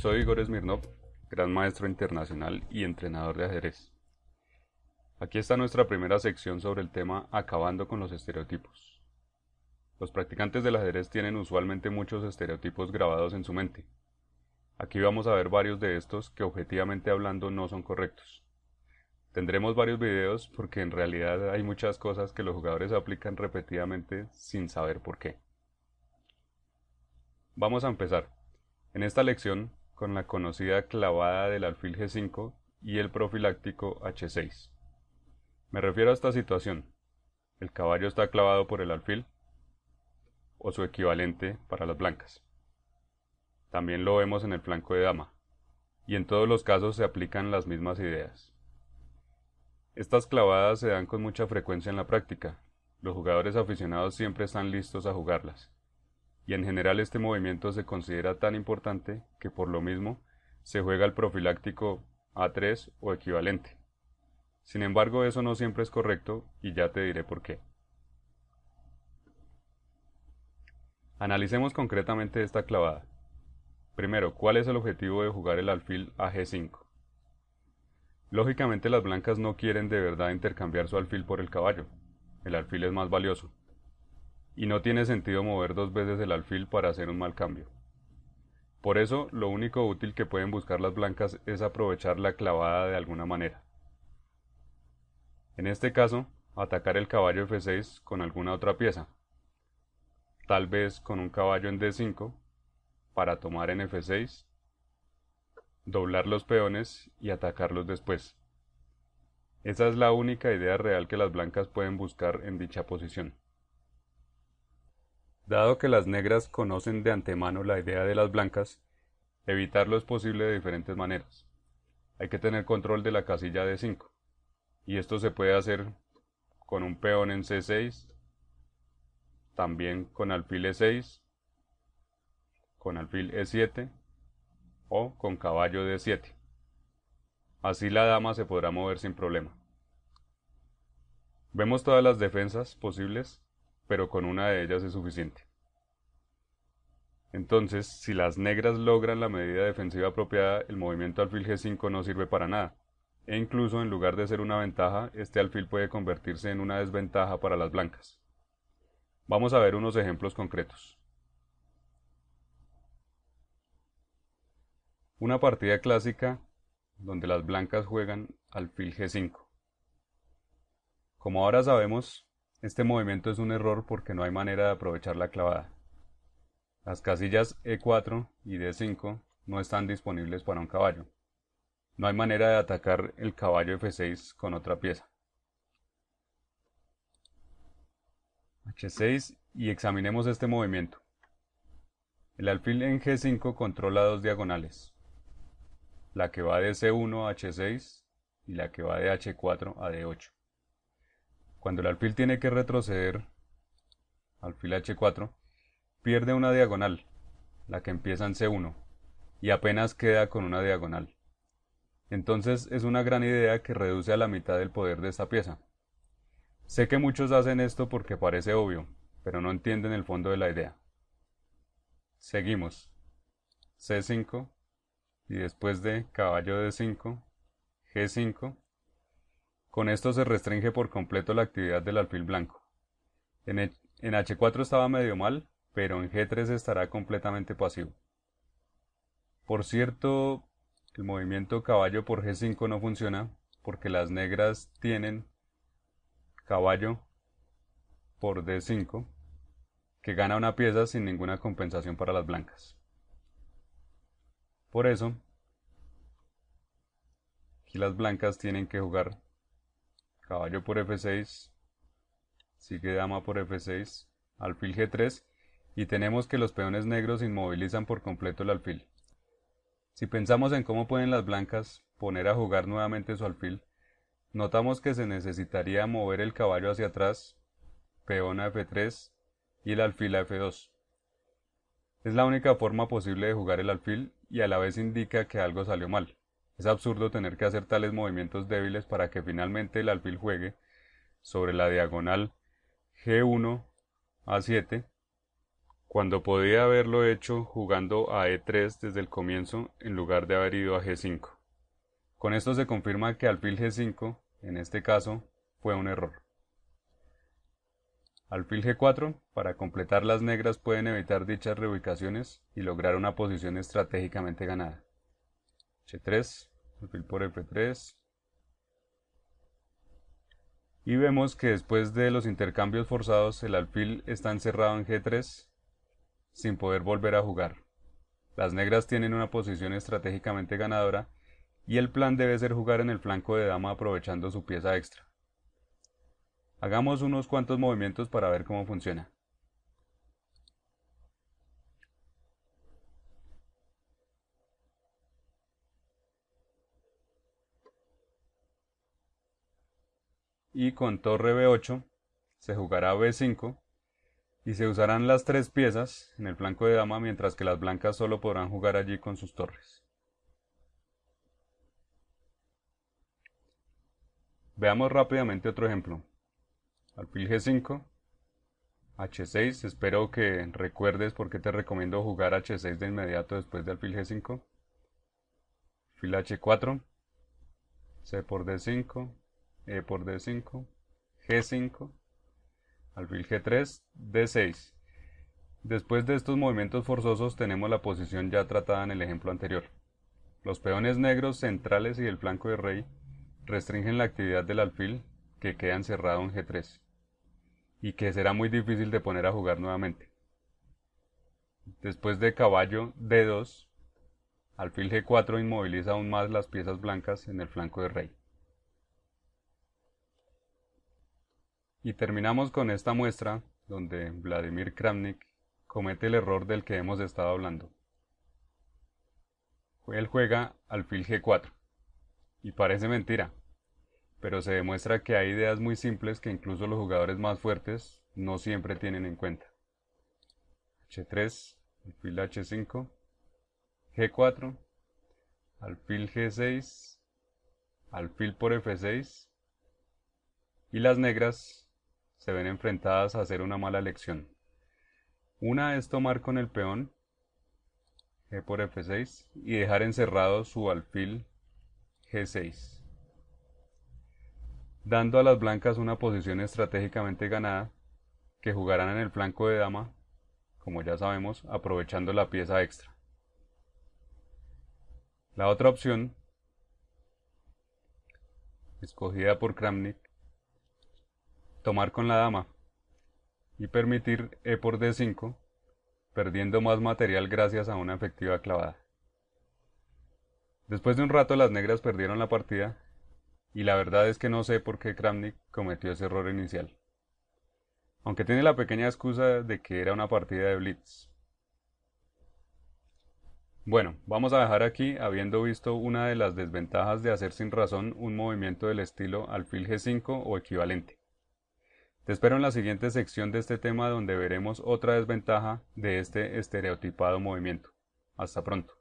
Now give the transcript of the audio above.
Soy Igor Smirnov, gran maestro internacional y entrenador de ajedrez. Aquí está nuestra primera sección sobre el tema acabando con los estereotipos. Los practicantes del ajedrez tienen usualmente muchos estereotipos grabados en su mente. Aquí vamos a ver varios de estos que objetivamente hablando no son correctos. Tendremos varios videos porque en realidad hay muchas cosas que los jugadores aplican repetidamente sin saber por qué. Vamos a empezar, en esta lección, con la conocida clavada del alfil G5 y el profiláctico H6. Me refiero a esta situación. El caballo está clavado por el alfil o su equivalente para las blancas. También lo vemos en el flanco de dama, y en todos los casos se aplican las mismas ideas. Estas clavadas se dan con mucha frecuencia en la práctica. Los jugadores aficionados siempre están listos a jugarlas. Y en general este movimiento se considera tan importante que por lo mismo se juega el profiláctico A3 o equivalente. Sin embargo, eso no siempre es correcto y ya te diré por qué. Analicemos concretamente esta clavada. Primero, ¿cuál es el objetivo de jugar el alfil a G5? Lógicamente las blancas no quieren de verdad intercambiar su alfil por el caballo. El alfil es más valioso. Y no tiene sentido mover dos veces el alfil para hacer un mal cambio. Por eso, lo único útil que pueden buscar las blancas es aprovechar la clavada de alguna manera. En este caso, atacar el caballo F6 con alguna otra pieza, tal vez con un caballo en D5, para tomar en F6, doblar los peones y atacarlos después. Esa es la única idea real que las blancas pueden buscar en dicha posición. Dado que las negras conocen de antemano la idea de las blancas, evitarlo es posible de diferentes maneras. Hay que tener control de la casilla D5, y esto se puede hacer con un peón en C6, también con alfil E6, con alfil E7 o con caballo D7. Así la dama se podrá mover sin problema. Vemos todas las defensas posibles, pero con una de ellas es suficiente. Entonces, si las negras logran la medida defensiva apropiada, el movimiento alfil G5 no sirve para nada, e incluso en lugar de ser una ventaja, este alfil puede convertirse en una desventaja para las blancas. Vamos a ver unos ejemplos concretos. Una partida clásica donde las blancas juegan alfil G5. Como ahora sabemos, este movimiento es un error porque no hay manera de aprovechar la clavada. Las casillas E4 y D5 no están disponibles para un caballo. No hay manera de atacar el caballo F6 con otra pieza. H6 y examinemos este movimiento. El alfil en G5 controla dos diagonales, la que va de C1 a H6 y la que va de H4 a D8. Cuando el alfil tiene que retroceder, alfil H4, pierde una diagonal, la que empieza en C1, y apenas queda con una diagonal. Entonces es una gran idea que reduce a la mitad el poder de esta pieza. Sé que muchos hacen esto porque parece obvio, pero no entienden el fondo de la idea. Seguimos. C5, y después de caballo D5, G5. Con esto se restringe por completo la actividad del alfil blanco. En H4 estaba medio mal, pero en G3 estará completamente pasivo. Por cierto, el movimiento caballo por G5 no funciona porque las negras tienen caballo por D5, que gana una pieza sin ninguna compensación para las blancas. Por eso, aquí las blancas tienen que jugar caballo por F6, sigue dama por F6, alfil G3, y tenemos que los peones negros inmovilizan por completo el alfil. Si pensamos en cómo pueden las blancas poner a jugar nuevamente su alfil, notamos que se necesitaría mover el caballo hacia atrás, peón a F3 y el alfil a F2. Es la única forma posible de jugar el alfil y a la vez indica que algo salió mal. Es absurdo tener que hacer tales movimientos débiles para que finalmente el alfil juegue sobre la diagonal G1 A7 cuando podía haberlo hecho jugando a E3 desde el comienzo en lugar de haber ido a G5. Con esto se confirma que alfil G5, en este caso, fue un error. Alfil G4, para completar las negras pueden evitar dichas reubicaciones y lograr una posición estratégicamente ganada. H3, alfil por F3. Y vemos que después de los intercambios forzados el alfil está encerrado en G3 sin poder volver a jugar. Las negras tienen una posición estratégicamente ganadora y el plan debe ser jugar en el flanco de dama aprovechando su pieza extra. Hagamos unos cuantos movimientos para ver cómo funciona. Y con torre B8 se jugará B5 y se usarán las tres piezas en el flanco de dama mientras que las blancas solo podrán jugar allí con sus torres. Veamos rápidamente otro ejemplo. Alfil G5, H6, espero que recuerdes por qué te recomiendo jugar H6 de inmediato después de alfil G5. Alfil H4, C por D5, E por D5, G5, alfil G3, D6. Después de estos movimientos forzosos tenemos la posición ya tratada en el ejemplo anterior. Los peones negros centrales y el flanco de rey restringen la actividad del alfil que queda encerrado en G3 y que será muy difícil de poner a jugar nuevamente. Después de caballo D2, alfil G4 inmoviliza aún más las piezas blancas en el flanco de rey. Y terminamos con esta muestra donde Vladimir Kramnik comete el error del que hemos estado hablando. Él juega alfil G4 y parece mentira, pero se demuestra que hay ideas muy simples que incluso los jugadores más fuertes no siempre tienen en cuenta. H3, alfil H5, G4, alfil G6, alfil por F6 y las negras se ven enfrentadas a hacer una mala elección. Una es tomar con el peón G por F6 y dejar encerrado su alfil G6, dando a las blancas una posición estratégicamente ganada que jugarán en el flanco de dama, como ya sabemos, aprovechando la pieza extra. La otra opción, escogida por Kramnik, tomar con la dama y permitir E por D5, perdiendo más material gracias a una efectiva clavada. Después de un rato las negras perdieron la partida y la verdad es que no sé por qué Kramnik cometió ese error inicial, aunque tiene la pequeña excusa de que era una partida de blitz. Bueno, vamos a dejar aquí habiendo visto una de las desventajas de hacer sin razón un movimiento del estilo alfil G5 o equivalente. Te espero en la siguiente sección de este tema donde veremos otra desventaja de este estereotipado movimiento. Hasta pronto.